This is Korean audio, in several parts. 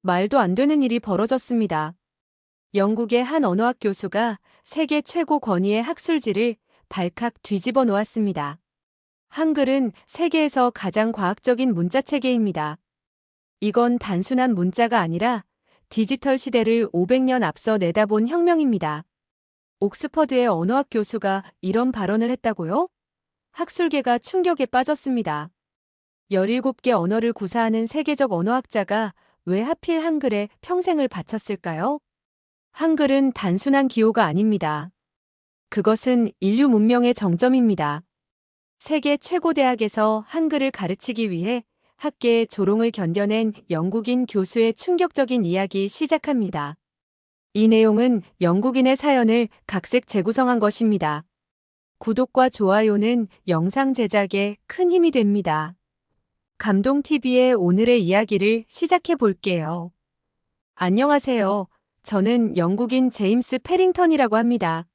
말도 안 되는 일이 벌어졌습니다. 영국의 한 언어학 교수가 세계 최고 권위의 학술지를 발칵 뒤집어 놓았습니다. 한글은 세계에서 가장 과학적인 문자체계입니다. 이건 단순한 문자가 아니라 디지털 시대를 500년 앞서 내다본 혁명입니다. 옥스퍼드의 언어학 교수가 이런 발언을 했다고요? 학술계가 충격에 빠졌습니다. 17개 언어를 구사하는 세계적 언어학자가 왜 하필 한글에 평생을 바쳤을까요? 한글은 단순한 기호가 아닙니다. 그것은 인류 문명의 정점입니다. 세계 최고 대학에서 한글을 가르치기 위해 학계의 조롱을 견뎌낸 영국인 교수의 충격적인 이야기 시작합니다. 이 내용은 영국인의 사연을 각색 재구성한 것입니다. 구독과 좋아요는 영상 제작에 큰 힘이 됩니다. 감동TV의 오늘의 이야기를 시작해 볼게요. 안녕하세요. 저는 영국인 제임스 패링턴이라고 합니다.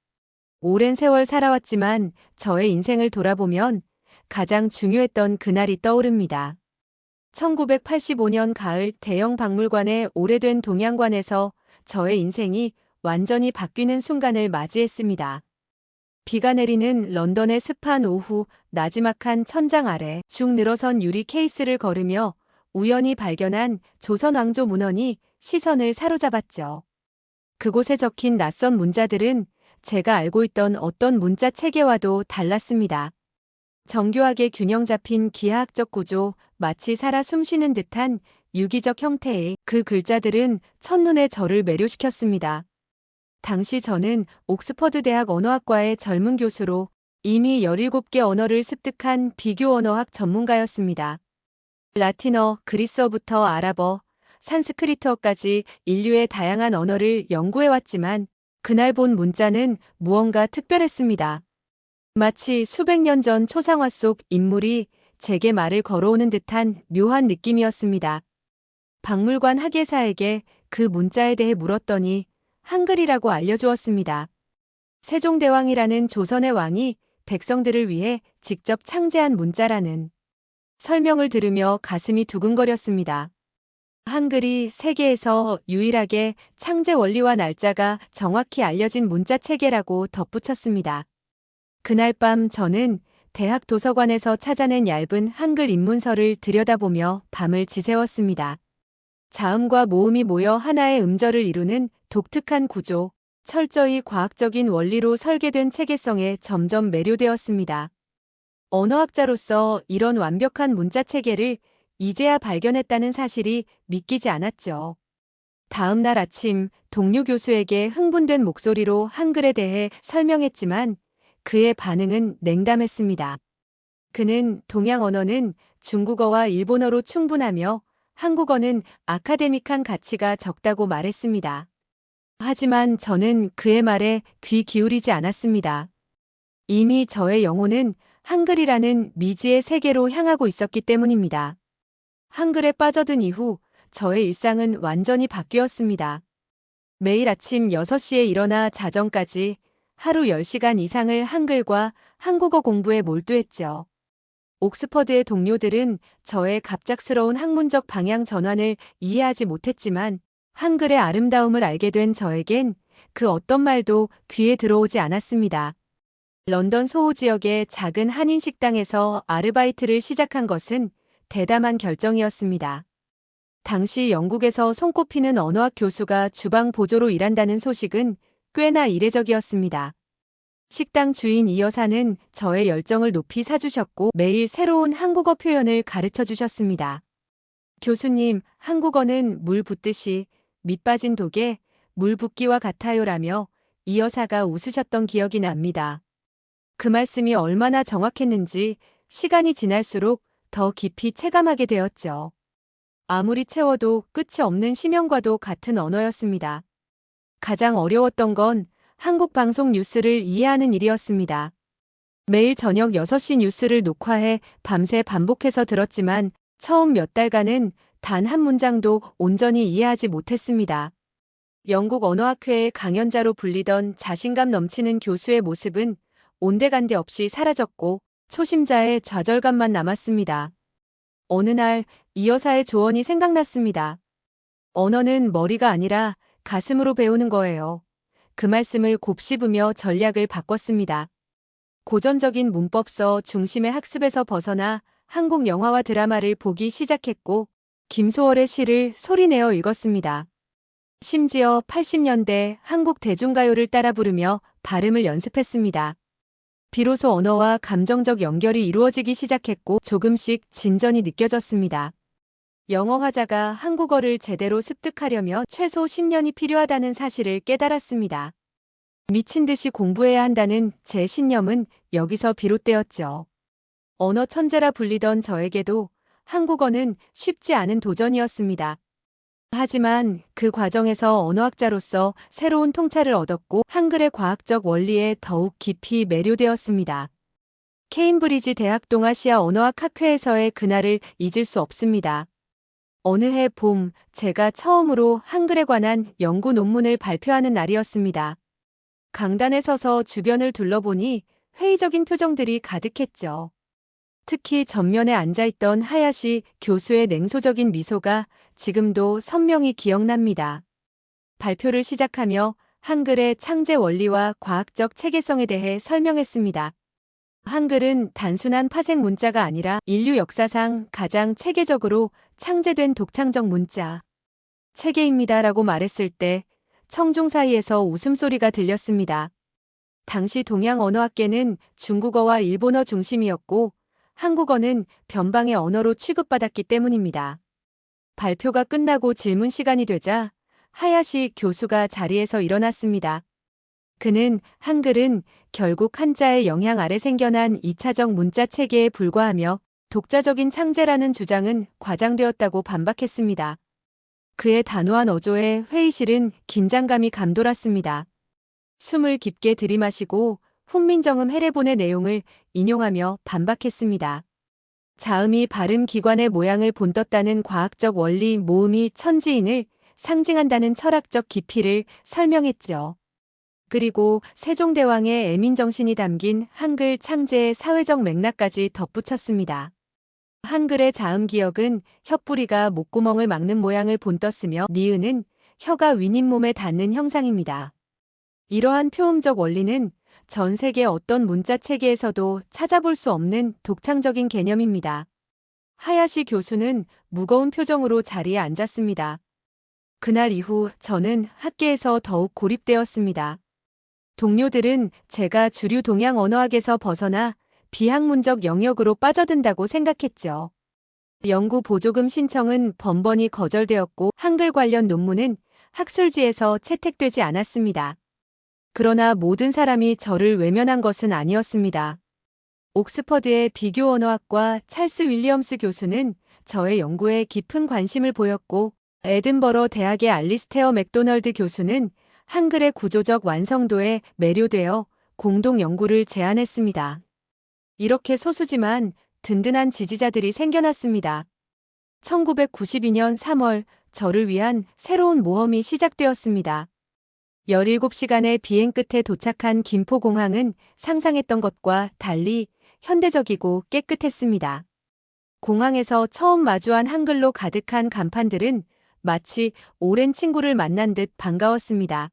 오랜 세월 살아왔지만 저의 인생을 돌아보면 가장 중요했던 그날이 떠오릅니다. 1985년 가을 대형 박물관의 오래된 동양관에서 저의 인생이 완전히 바뀌는 순간을 맞이했습니다. 비가 내리는 런던의 습한 오후, 나지막한 천장 아래 쭉 늘어선 유리 케이스를 걸으며 우연히 발견한 조선 왕조 문헌이 시선을 사로잡았죠. 그곳에 적힌 낯선 문자들은 제가 알고 있던 어떤 문자 체계와도 달랐습니다. 정교하게 균형 잡힌 기하학적 구조, 마치 살아 숨쉬는 듯한 유기적 형태의 그 글자들은 첫눈에 저를 매료시켰습니다. 당시 저는 옥스퍼드 대학 언어학과의 젊은 교수로 이미 17개 언어를 습득한 비교 언어학 전문가였습니다. 라틴어, 그리스어부터 아랍어, 산스크리트어까지 인류의 다양한 언어를 연구해왔지만 그날 본 문자는 무언가 특별했습니다. 마치 수백 년 전 초상화 속 인물이 제게 말을 걸어오는 듯한 묘한 느낌이었습니다. 박물관 학예사에게 그 문자에 대해 물었더니 한글이라고 알려주었습니다. 세종대왕이라는 조선의 왕이 백성들을 위해 직접 창제한 문자라는 설명을 들으며 가슴이 두근거렸습니다. 한글이 세계에서 유일하게 창제 원리와 날짜가 정확히 알려진 문자 체계라고 덧붙였습니다. 그날 밤 저는 대학 도서관에서 찾아낸 얇은 한글 입문서를 들여다보며 밤을 지새웠습니다. 자음과 모음이 모여 하나의 음절을 이루는 독특한 구조, 철저히 과학적인 원리로 설계된 체계성에 점점 매료되었습니다. 언어학자로서 이런 완벽한 문자 체계를 이제야 발견했다는 사실이 믿기지 않았죠. 다음 날 아침 동료 교수에게 흥분된 목소리로 한글에 대해 설명했지만 그의 반응은 냉담했습니다. 그는 동양 언어는 중국어와 일본어로 충분하며 한국어는 아카데믹한 가치가 적다고 말했습니다. 하지만 저는 그의 말에 귀 기울이지 않았습니다. 이미 저의 영혼은 한글이라는 미지의 세계로 향하고 있었기 때문입니다. 한글에 빠져든 이후 저의 일상은 완전히 바뀌었습니다. 매일 아침 6시에 일어나 자정까지 하루 10시간 이상을 한글과 한국어 공부에 몰두했죠. 옥스퍼드의 동료들은 저의 갑작스러운 학문적 방향 전환을 이해하지 못했지만 한글의 아름다움을 알게 된 저에겐 그 어떤 말도 귀에 들어오지 않았습니다. 런던 소호 지역의 작은 한인 식당에서 아르바이트를 시작한 것은 대담한 결정이었습니다. 당시 영국에서 손꼽히는 언어학 교수가 주방 보조로 일한다는 소식은 꽤나 이례적이었습니다. 식당 주인 이 여사는 저의 열정을 높이 사주셨고 매일 새로운 한국어 표현을 가르쳐 주셨습니다. 교수님, 한국어는 물 붓듯이 밑 빠진 독에 물 붓기와 같아요라며 이 여사가 웃으셨던 기억이 납니다. 그 말씀이 얼마나 정확했는지 시간이 지날수록 더 깊이 체감하게 되었죠. 아무리 채워도 끝이 없는 심연과도 같은 언어였습니다. 가장 어려웠던 건 한국 방송 뉴스를 이해하는 일이었습니다. 매일 저녁 6시 뉴스를 녹화해 밤새 반복해서 들었지만 처음 몇 달간은 단 한 문장도 온전히 이해하지 못했습니다. 영국 언어학회의 강연자로 불리던 자신감 넘치는 교수의 모습은 온데간데 없이 사라졌고 초심자의 좌절감만 남았습니다. 어느 날 이 여사의 조언이 생각났습니다. 언어는 머리가 아니라 가슴으로 배우는 거예요. 그 말씀을 곱씹으며 전략을 바꿨습니다. 고전적인 문법서 중심의 학습에서 벗어나 한국 영화와 드라마를 보기 시작했고 김소월의 시를 소리내어 읽었습니다. 심지어 80년대 한국 대중가요를 따라 부르며 발음을 연습했습니다. 비로소 언어와 감정적 연결이 이루어지기 시작했고 조금씩 진전이 느껴졌습니다. 영어 화자가 한국어를 제대로 습득하려면 최소 10년이 필요하다는 사실을 깨달았습니다. 미친 듯이 공부해야 한다는 제 신념은 여기서 비롯되었죠. 언어 천재라 불리던 저에게도 한국어는 쉽지 않은 도전이었습니다. 하지만 그 과정에서 언어학자로서 새로운 통찰을 얻었고 한글의 과학적 원리에 더욱 깊이 매료되었습니다. 케임브리지 대학 동아시아 언어학 학회에서의 그날을 잊을 수 없습니다. 어느 해 봄, 제가 처음으로 한글에 관한 연구 논문을 발표하는 날이었습니다. 강단에 서서 주변을 둘러보니 회의적인 표정들이 가득했죠. 특히 전면에 앉아있던 하야시 교수의 냉소적인 미소가 지금도 선명히 기억납니다. 발표를 시작하며 한글의 창제 원리와 과학적 체계성에 대해 설명했습니다. 한글은 단순한 파생 문자가 아니라 인류 역사상 가장 체계적으로 창제된 독창적 문자 체계입니다라고 말했을 때 청중 사이에서 웃음소리가 들렸습니다. 당시 동양 언어학계는 중국어와 일본어 중심이었고 한국어는 변방의 언어로 취급받았기 때문입니다. 발표가 끝나고 질문 시간이 되자 하야시 교수가 자리에서 일어났습니다. 그는 한글은 결국 한자의 영향 아래 생겨난 2차적 문자 체계에 불과하며 독자적인 창제라는 주장은 과장되었다고 반박했습니다. 그의 단호한 어조에 회의실은 긴장감이 감돌았습니다. 숨을 깊게 들이마시고 훈민정음 해례본의 내용을 인용하며 반박했습니다. 자음이 발음 기관의 모양을 본떴다는 과학적 원리 모음이 천지인을 상징한다는 철학적 깊이를 설명했죠. 그리고 세종대왕의 애민정신이 담긴 한글 창제의 사회적 맥락까지 덧붙였습니다. 한글의 자음 기역은 혀뿌리가 목구멍을 막는 모양을 본떴으며 니은은 혀가 윗잇몸에 닿는 형상입니다. 이러한 표음적 원리는 전 세계 어떤 문자 체계에서도 찾아볼 수 없는 독창적인 개념입니다. 하야시 교수는 무거운 표정으로 자리에 앉았습니다. 그날 이후 저는 학계에서 더욱 고립되었습니다. 동료들은 제가 주류 동양 언어학에서 벗어나 비학문적 영역으로 빠져든다고 생각했죠. 연구 보조금 신청은 번번이 거절되었고 한글 관련 논문은 학술지에서 채택되지 않았습니다. 그러나 모든 사람이 저를 외면한 것은 아니었습니다. 옥스퍼드의 비교 언어학과 찰스 윌리엄스 교수는 저의 연구에 깊은 관심을 보였고 에든버러 대학의 알리스테어 맥도널드 교수는 한글의 구조적 완성도에 매료되어 공동 연구를 제안했습니다. 이렇게 소수지만 든든한 지지자들이 생겨났습니다. 1992년 3월 저를 위한 새로운 모험이 시작되었습니다. 17시간의 비행 끝에 도착한 김포공항은 상상했던 것과 달리 현대적이고 깨끗했습니다. 공항에서 처음 마주한 한글로 가득한 간판들은 마치 오랜 친구를 만난 듯 반가웠습니다.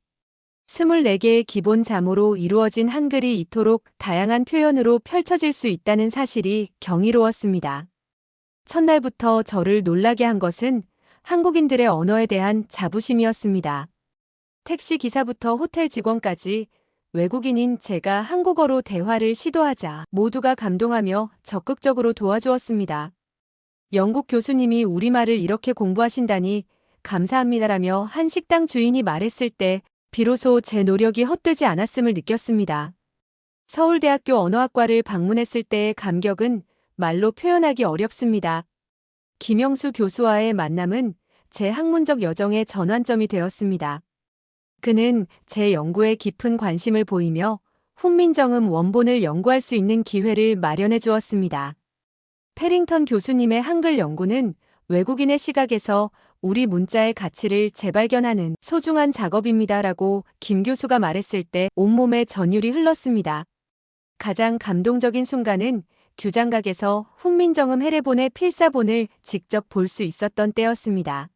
24개의 기본 자모로 이루어진 한글이 이토록 다양한 표현으로 펼쳐질 수 있다는 사실이 경이로웠습니다. 첫날부터 저를 놀라게 한 것은 한국인들의 언어에 대한 자부심이었습니다. 택시 기사부터 호텔 직원까지 외국인인 제가 한국어로 대화를 시도하자 모두가 감동하며 적극적으로 도와주었습니다. 영국 교수님이 우리말을 이렇게 공부하신다니 감사합니다라며 한 식당 주인이 말했을 때 비로소 제 노력이 헛되지 않았음을 느꼈습니다. 서울대학교 언어학과를 방문했을 때의 감격은 말로 표현하기 어렵습니다. 김영수 교수와의 만남은 제 학문적 여정의 전환점이 되었습니다. 그는 제 연구에 깊은 관심을 보이며 훈민정음 원본을 연구할 수 있는 기회를 마련해 주었습니다. 패링턴 교수님의 한글 연구는 외국인의 시각에서 우리 문자의 가치를 재발견하는 소중한 작업입니다라고 김 교수가 말했을 때 온몸에 전율이 흘렀습니다. 가장 감동적인 순간은 규장각에서 훈민정음 해례본의 필사본을 직접 볼 수 있었던 때였습니다.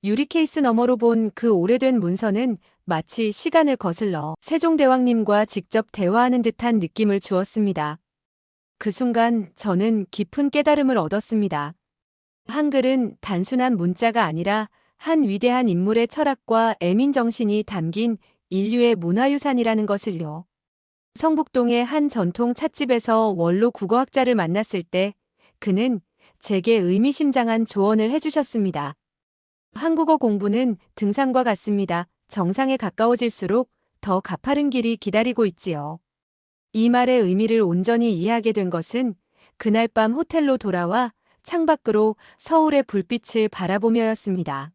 유리 케이스 너머로 본 그 오래된 문서는 마치 시간을 거슬러 세종대왕님과 직접 대화하는 듯한 느낌을 주었습니다. 그 순간 저는 깊은 깨달음을 얻었습니다. 한글은 단순한 문자가 아니라 한 위대한 인물의 철학과 애민정신이 담긴 인류의 문화유산이라는 것을요. 성북동의 한 전통 찻집에서 원로 국어학자를 만났을 때 그는 제게 의미심장한 조언을 해주셨습니다. 한국어 공부는 등산과 같습니다. 정상에 가까워질수록 더 가파른 길이 기다리고 있지요. 이 말의 의미를 온전히 이해하게 된 것은 그날 밤 호텔로 돌아와 창밖으로 서울의 불빛을 바라보며였습니다.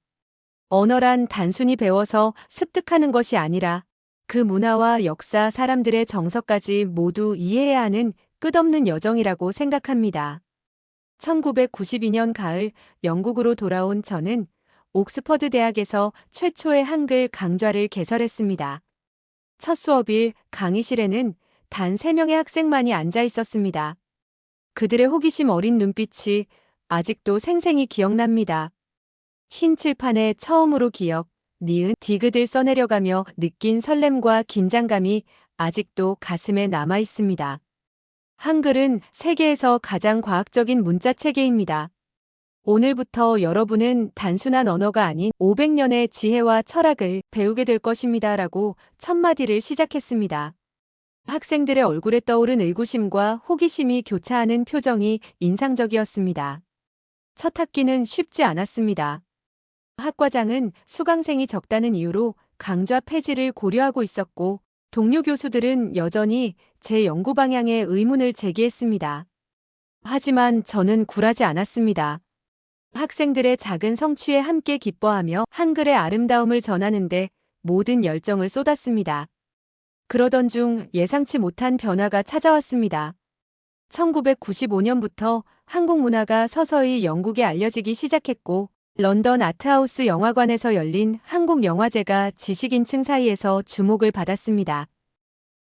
언어란 단순히 배워서 습득하는 것이 아니라 그 문화와 역사, 사람들의 정서까지 모두 이해해야 하는 끝없는 여정이라고 생각합니다. 1992년 가을 영국으로 돌아온 저는 옥스퍼드 대학에서 최초의 한글 강좌를 개설했습니다. 첫 수업일 강의실에는 단 3명의 학생만이 앉아 있었습니다. 그들의 호기심 어린 눈빛이 아직도 생생히 기억납니다. 흰 칠판에 처음으로 기억, 니은, 디귿을 써내려가며 느낀 설렘과 긴장감이 아직도 가슴에 남아 있습니다. 한글은 세계에서 가장 과학적인 문자 체계입니다. 오늘부터 여러분은 단순한 언어가 아닌 500년의 지혜와 철학을 배우게 될 것입니다. 라고 첫 마디를 시작했습니다. 학생들의 얼굴에 떠오른 의구심과 호기심이 교차하는 표정이 인상적이었습니다. 첫 학기는 쉽지 않았습니다. 학과장은 수강생이 적다는 이유로 강좌 폐지를 고려하고 있었고 동료 교수들은 여전히 제 연구 방향에 의문을 제기했습니다. 하지만 저는 굴하지 않았습니다. 학생들의 작은 성취에 함께 기뻐하며 한글의 아름다움을 전하는데 모든 열정을 쏟았습니다. 그러던 중 예상치 못한 변화가 찾아왔습니다. 1995년부터 한국 문화가 서서히 영국에 알려지기 시작했고 런던 아트하우스 영화관에서 열린 한국영화제가 지식인층 사이에서 주목을 받았습니다.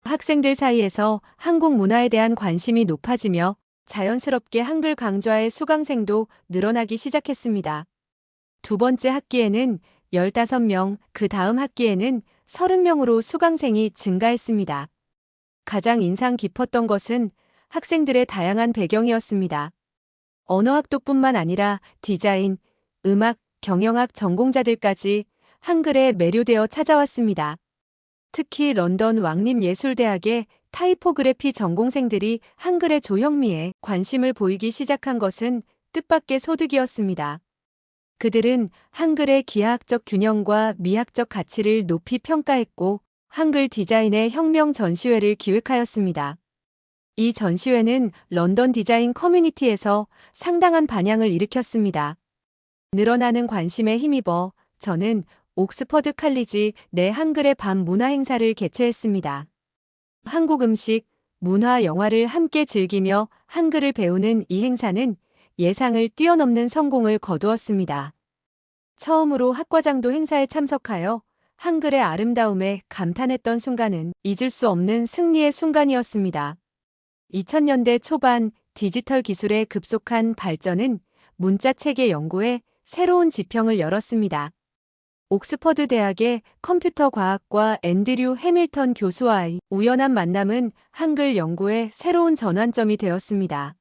학생들 사이에서 한국 문화에 대한 관심이 높아지며 자연스럽게 한글 강좌의 수강생도 늘어나기 시작했습니다. 두 번째 학기에는 15명, 그 다음 학기에는 30명으로 수강생이 증가했습니다. 가장 인상 깊었던 것은 학생들의 다양한 배경이었습니다. 언어학도뿐만 아니라 디자인, 음악, 경영학 전공자들까지 한글에 매료되어 찾아왔습니다. 특히 런던 왕립예술대학의 타이포그래피 전공생들이 한글의 조형미에 관심을 보이기 시작한 것은 뜻밖의 소득이었습니다. 그들은 한글의 기하학적 균형과 미학적 가치를 높이 평가했고 한글 디자인의 혁명 전시회를 기획하였습니다. 이 전시회는 런던 디자인 커뮤니티에서 상당한 반향을 일으켰습니다. 늘어나는 관심에 힘입어 저는 옥스퍼드 칼리지 내 한글의 밤 문화 행사를 개최했습니다. 한국 음식, 문화, 영화를 함께 즐기며 한글을 배우는 이 행사는 예상을 뛰어넘는 성공을 거두었습니다. 처음으로 학과장도 행사에 참석하여 한글의 아름다움에 감탄했던 순간은 잊을 수 없는 승리의 순간이었습니다. 2000년대 초반 디지털 기술의 급속한 발전은 문자 체계 연구에 새로운 지평을 열었습니다. 옥스퍼드 대학의 컴퓨터 과학과 앤드류 해밀턴 교수와의 우연한 만남은 한글 연구의 새로운 전환점이 되었습니다.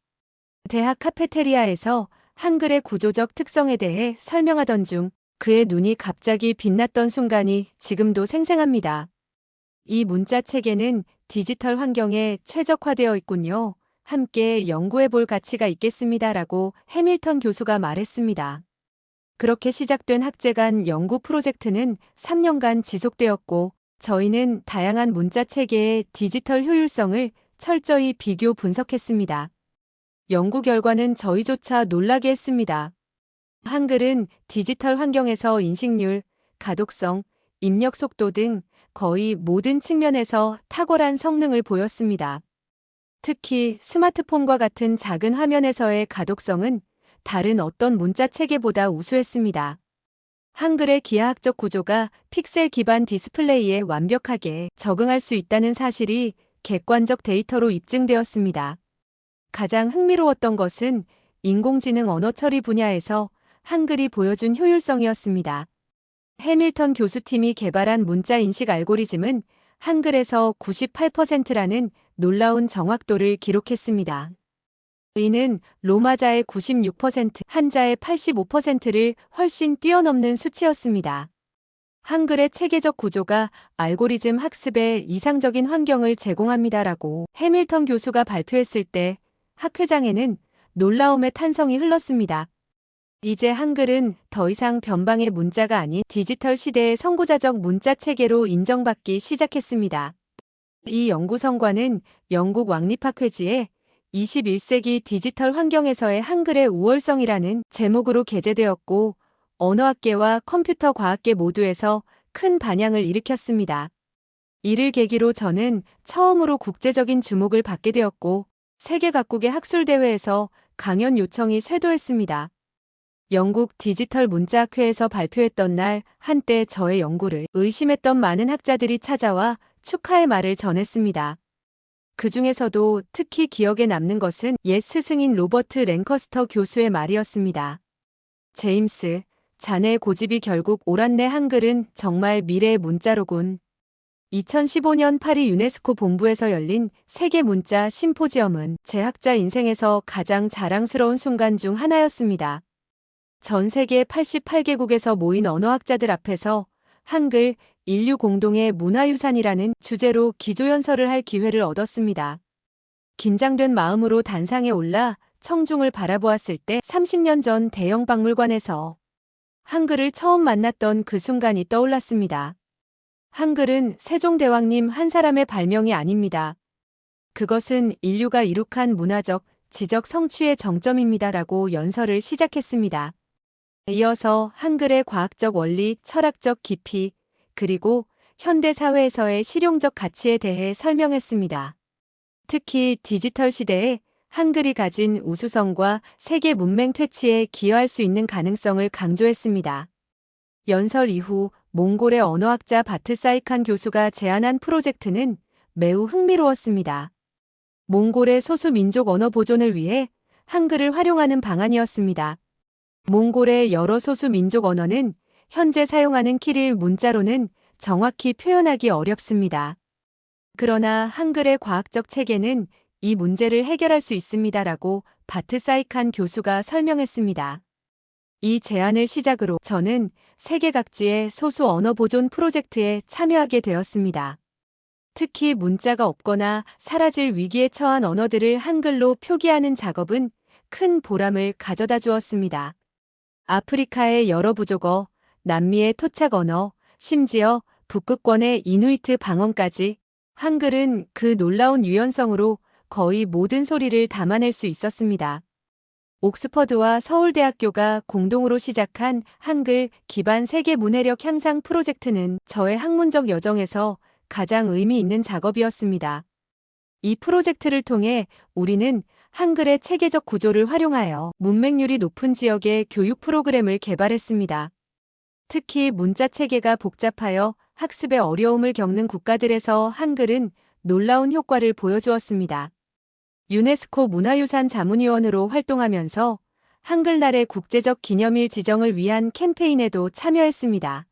대학 카페테리아에서 한글의 구조적 특성에 대해 설명하던 중 그의 눈이 갑자기 빛났던 순간이 지금도 생생합니다. 이 문자 체계는 디지털 환경에 최적화되어 있군요. 함께 연구해 볼 가치가 있겠습니다라고 해밀턴 교수가 말했습니다. 그렇게 시작된 학제간 연구 프로젝트는 3년간 지속되었고 저희는 다양한 문자 체계의 디지털 효율성을 철저히 비교 분석했습니다. 연구 결과는 저희조차 놀라게 했습니다. 한글은 디지털 환경에서 인식률, 가독성, 입력 속도 등 거의 모든 측면에서 탁월한 성능을 보였습니다. 특히 스마트폰과 같은 작은 화면에서의 가독성은 다른 어떤 문자 체계보다 우수했습니다. 한글의 기하학적 구조가 픽셀 기반 디스플레이에 완벽하게 적응할 수 있다는 사실이 객관적 데이터로 입증되었습니다. 가장 흥미로웠던 것은 인공지능 언어 처리 분야에서 한글이 보여준 효율성이었습니다. 해밀턴 교수팀이 개발한 문자 인식 알고리즘은 한글에서 98%라는 놀라운 정확도를 기록했습니다. 이는 로마자의 96%, 한자의 85%를 훨씬 뛰어넘는 수치였습니다. 한글의 체계적 구조가 알고리즘 학습에 이상적인 환경을 제공합니다라고 해밀턴 교수가 발표했을 때 학회장에는 놀라움의 탄성이 흘렀습니다. 이제 한글은 더 이상 변방의 문자가 아닌 디지털 시대의 선구자적 문자 체계로 인정받기 시작했습니다. 이 연구 성과는 영국 왕립학회지에 21세기 디지털 환경에서의 한글의 우월성이라는 제목으로 게재되었고, 언어학계와 컴퓨터 과학계 모두에서 큰 반향을 일으켰습니다. 이를 계기로 저는 처음으로 국제적인 주목을 받게 되었고, 세계 각국의 학술대회에서 강연 요청이 쇄도했습니다. 영국 디지털 문자학회에서 발표했던 날 한때 저의 연구를 의심했던 많은 학자들이 찾아와 축하의 말을 전했습니다. 그 중에서도 특히 기억에 남는 것은 옛 스승인 로버트 랭커스터 교수의 말이었습니다. 제임스, 자네의 고집이 결국 옳았네. 한글은 정말 미래의 문자로군. 2015년 파리 유네스코 본부에서 열린 세계 문자 심포지엄은 제 학자 인생에서 가장 자랑스러운 순간 중 하나였습니다. 전 세계 88개국에서 모인 언어학자들 앞에서 한글, 인류 공동의 문화유산이라는 주제로 기조연설을 할 기회를 얻었습니다. 긴장된 마음으로 단상에 올라 청중을 바라보았을 때 30년 전 대형 박물관에서 한글을 처음 만났던 그 순간이 떠올랐습니다. 한글은 세종대왕님 한 사람의 발명이 아닙니다. 그것은 인류가 이룩한 문화적, 지적 성취의 정점입니다라고 연설을 시작했습니다. 이어서 한글의 과학적 원리, 철학적 깊이, 그리고 현대 사회에서의 실용적 가치에 대해 설명했습니다. 특히 디지털 시대에 한글이 가진 우수성과 세계 문맹 퇴치에 기여할 수 있는 가능성을 강조했습니다. 연설 이후 몽골의 언어학자 바트사이칸 교수가 제안한 프로젝트는 매우 흥미로웠습니다. 몽골의 소수민족 언어 보존을 위해 한글을 활용하는 방안이었습니다. 몽골의 여러 소수민족 언어는 현재 사용하는 키릴 문자로는 정확히 표현하기 어렵습니다. 그러나 한글의 과학적 체계는 이 문제를 해결할 수 있습니다라고 바트사이칸 교수가 설명했습니다. 이 제안을 시작으로 저는 세계 각지의 소수 언어 보존 프로젝트에 참여하게 되었습니다. 특히 문자가 없거나 사라질 위기에 처한 언어들을 한글로 표기하는 작업은 큰 보람을 가져다 주었습니다. 아프리카의 여러 부족어, 남미의 토착 언어, 심지어 북극권의 이누이트 방언까지 한글은 그 놀라운 유연성으로 거의 모든 소리를 담아낼 수 있었습니다. 옥스퍼드와 서울대학교가 공동으로 시작한 한글 기반 세계 문해력 향상 프로젝트는 저의 학문적 여정에서 가장 의미 있는 작업이었습니다. 이 프로젝트를 통해 우리는 한글의 체계적 구조를 활용하여 문맹률이 높은 지역의 교육 프로그램을 개발했습니다. 특히 문자 체계가 복잡하여 학습에 어려움을 겪는 국가들에서 한글은 놀라운 효과를 보여주었습니다. 유네스코 문화유산 자문위원으로 활동하면서 한글날의 국제적 기념일 지정을 위한 캠페인에도 참여했습니다.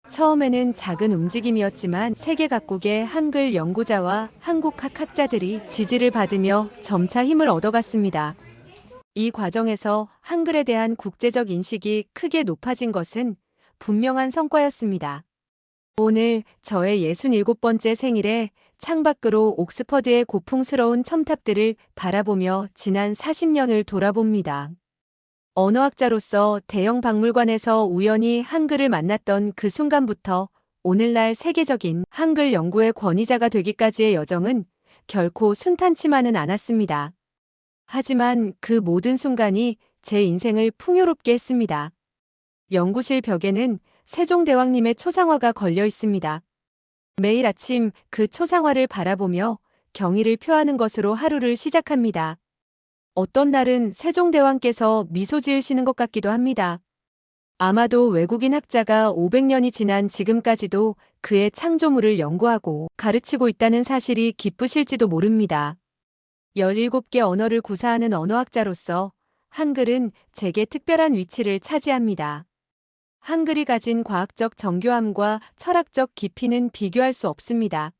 처음에는 작은 움직임이었지만 세계 각국의 한글 연구자와 한국 학자들이 지지를 받으며 점차 힘을 얻어갔습니다. 이 과정에서 한글에 대한 국제적 인식이 크게 높아진 것은 분명한 성과였습니다. 오늘 저의 67번째 생일에 창밖으로 옥스퍼드의 고풍스러운 첨탑들을 바라보며 지난 40년을 돌아봅니다. 언어학자로서 대형 박물관에서 우연히 한글을 만났던 그 순간부터 오늘날 세계적인 한글 연구의 권위자가 되기까지의 여정은 결코 순탄치만은 않았습니다. 하지만 그 모든 순간이 제 인생을 풍요롭게 했습니다. 연구실 벽에는 세종대왕님의 초상화가 걸려 있습니다. 매일 아침 그 초상화를 바라보며 경의를 표하는 것으로 하루를 시작합니다. 어떤 날은 세종대왕께서 미소 지으시는 것 같기도 합니다. 아마도 외국인 학자가 500년이 지난 지금까지도 그의 창조물을 연구하고 가르치고 있다는 사실이 기쁘실지도 모릅니다. 17개 언어를 구사하는 언어학자로서 한글은 제게 특별한 위치를 차지합니다. 한글이 가진 과학적 정교함과 철학적 깊이는 비교할 수 없습니다.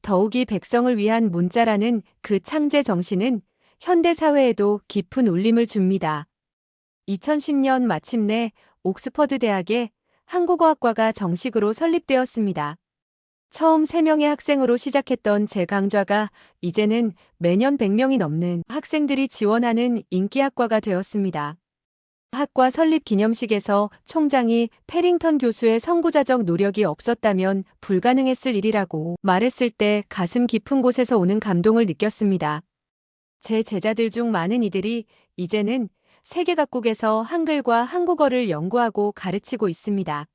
더욱이 백성을 위한 문자라는 그 창제 정신은 현대 사회에도 깊은 울림을 줍니다. 2010년 마침내 옥스퍼드 대학에 한국어학과가 정식으로 설립되었습니다. 처음 3명의 학생으로 시작했던 제 강좌가 이제는 매년 100명이 넘는 학생들이 지원하는 인기 학과가 되었습니다. 학과 설립 기념식에서 총장이 패링턴 교수의 선구자적 노력이 없었다면 불가능했을 일이라고 말했을 때 가슴 깊은 곳에서 오는 감동을 느꼈습니다. 제 제자들 중 많은 이들이 이제는 세계 각국에서 한글과 한국어를 연구하고 가르치고 있습니다.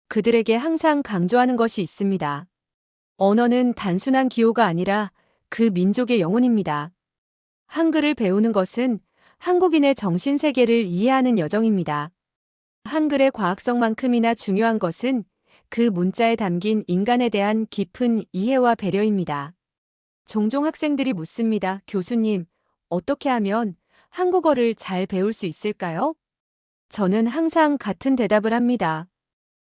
그들에게 항상 강조하는 것이 있습니다. 언어는 단순한 기호가 아니라 그 민족의 영혼입니다. 한글을 배우는 것은 한국인의 정신세계를 이해하는 여정입니다. 한글의 과학성만큼이나 중요한 것은 그 문자에 담긴 인간에 대한 깊은 이해와 배려입니다. 종종 학생들이 묻습니다. 교수님, 어떻게 하면 한국어를 잘 배울 수 있을까요? 저는 항상 같은 대답을 합니다.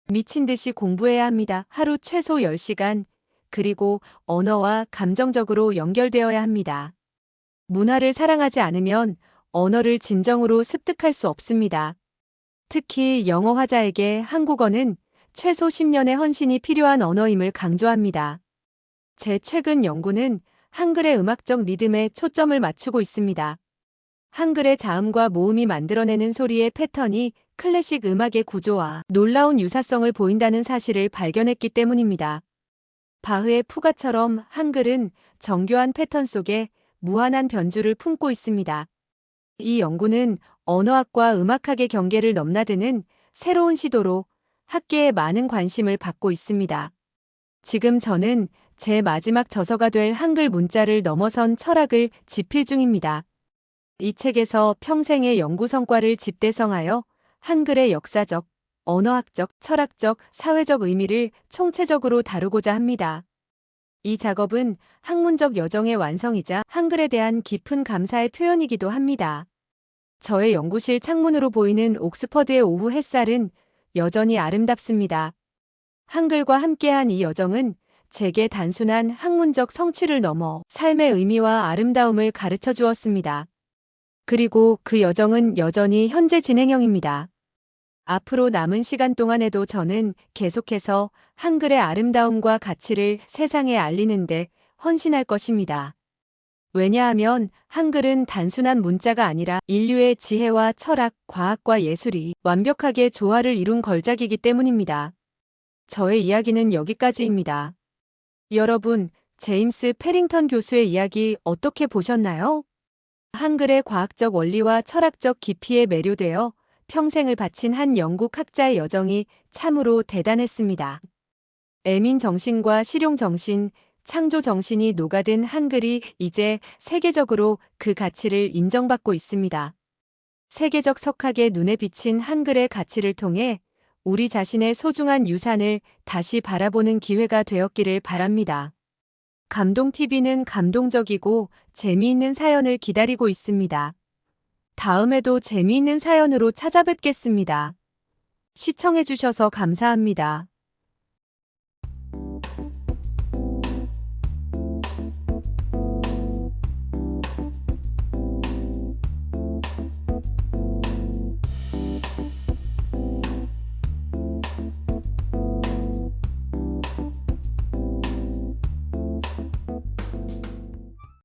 미친 듯이 공부해야 합니다. 하루 최소 10시간, 그리고 언어와 감정적으로 연결되어야 합니다. 문화를 사랑하지 않으면 언어를 진정으로 습득할 수 없습니다. 특히 영어 화자에게 한국어는 최소 10년의 헌신이 필요한 언어임을 강조합니다. 제 최근 연구는 한글의 음악적 리듬에 초점을 맞추고 있습니다. 한글의 자음과 모음이 만들어내는 소리의 패턴이 클래식 음악의 구조와 놀라운 유사성을 보인다는 사실을 발견했기 때문입니다. 바흐의 푸가처럼 한글은 정교한 패턴 속에 무한한 변주를 품고 있습니다. 이 연구는 언어학과 음악학의 경계를 넘나드는 새로운 시도로 학계에 많은 관심을 받고 있습니다. 지금 저는 제 마지막 저서가 될 한글 문자를 넘어선 철학을 집필 중입니다. 이 책에서 평생의 연구 성과를 집대성하여 한글의 역사적, 언어학적, 철학적, 사회적 의미를 총체적으로 다루고자 합니다. 이 작업은 학문적 여정의 완성이자 한글에 대한 깊은 감사의 표현이기도 합니다. 저의 연구실 창문으로 보이는 옥스퍼드의 오후 햇살은 여전히 아름답습니다. 한글과 함께한 이 여정은 제게 단순한 학문적 성취를 넘어 삶의 의미와 아름다움을 가르쳐 주었습니다. 그리고 그 여정은 여전히 현재 진행형입니다. 앞으로 남은 시간 동안에도 저는 계속해서 한글의 아름다움과 가치를 세상에 알리는데 헌신할 것입니다. 왜냐하면 한글은 단순한 문자가 아니라 인류의 지혜와 철학, 과학과 예술이 완벽하게 조화를 이룬 걸작이기 때문입니다. 저의 이야기는 여기까지입니다. 여러분, 제임스 패링턴 교수의 이야기 어떻게 보셨나요? 한글의 과학적 원리와 철학적 깊이에 매료되어 평생을 바친 한 영국 학자의 여정이 참으로 대단했습니다. 애민 정신과 실용 정신, 창조 정신이 녹아든 한글이 이제 세계적으로 그 가치를 인정받고 있습니다. 세계적 석학의 눈에 비친 한글의 가치를 통해 우리 자신의 소중한 유산을 다시 바라보는 기회가 되었기를 바랍니다. 감동TV는 감동적이고 재미있는 사연을 기다리고 있습니다. 다음에도 재미있는 사연으로 찾아뵙겠습니다. 시청해주셔서 감사합니다.